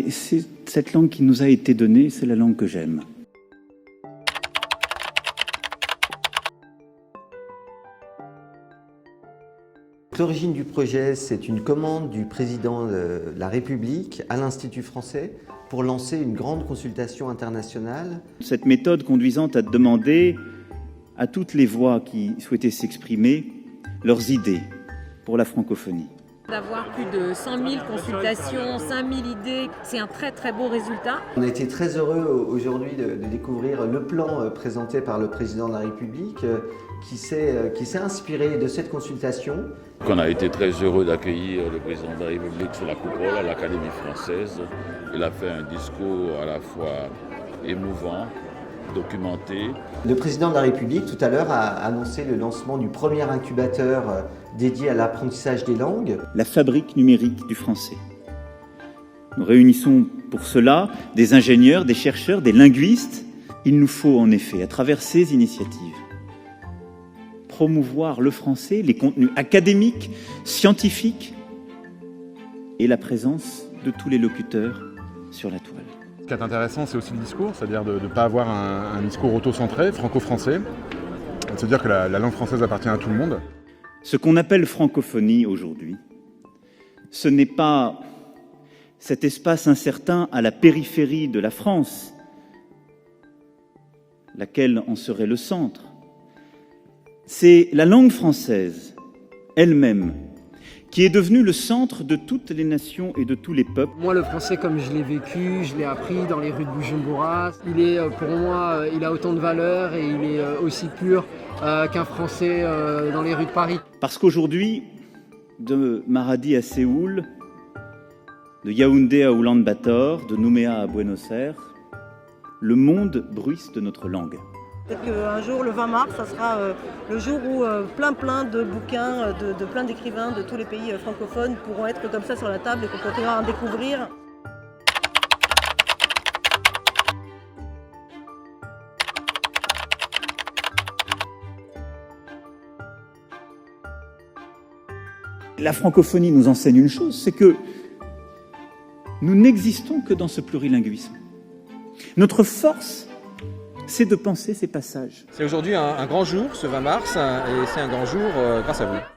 C'est cette langue qui nous a été donnée, c'est la langue que j'aime. L'origine du projet, c'est une commande du président de la République à l'Institut français pour lancer une grande consultation internationale. Cette méthode conduisant à demander à toutes les voix qui souhaitaient s'exprimer leurs idées pour la francophonie. D'avoir plus de 100 000 consultations, 5 000 idées, c'est un très très beau résultat. On a été très heureux aujourd'hui de découvrir le plan présenté par le président de la République qui s'est inspiré de cette consultation. On a été très heureux d'accueillir le président de la République sur la coupole à l'Académie française. Il a fait un discours à la fois émouvant, documenté. Le président de la République, tout à l'heure, a annoncé le lancement du premier incubateur dédié à l'apprentissage des langues. La fabrique numérique du français. Nous réunissons pour cela des ingénieurs, des chercheurs, des linguistes. Il nous faut en effet, à travers ces initiatives, promouvoir le français, les contenus académiques, scientifiques et la présence de tous les locuteurs sur la toile. Ce qui est intéressant, c'est aussi le discours, c'est-à-dire de ne pas avoir un discours auto-centré, franco-français, de se dire que la langue française appartient à tout le monde. Ce qu'on appelle francophonie aujourd'hui, ce n'est pas cet espace incertain à la périphérie de la France, laquelle en serait le centre. C'est la langue française elle-même qui est devenue le centre de toutes les nations et de tous les peuples. Moi, le français, comme je l'ai vécu, je l'ai appris dans les rues de Bujumbura. Il est, pour moi, il a autant de valeur et il est aussi pur qu'un français dans les rues de Paris. Parce qu'aujourd'hui, de Maradi à Séoul, de Yaoundé à Oulan-Bator, de Nouméa à Buenos Aires, le monde bruisse de notre langue. Peut-être qu'un jour, le 20 mars, ça sera le jour où plein de bouquins, de plein d'écrivains de tous les pays francophones pourront être comme ça sur la table et qu'on continuera à en découvrir. La francophonie nous enseigne une chose, c'est que nous n'existons que dans ce plurilinguisme. Notre force, c'est de penser ces passages. C'est aujourd'hui un grand jour, ce 20 mars, et c'est un grand jour grâce à vous.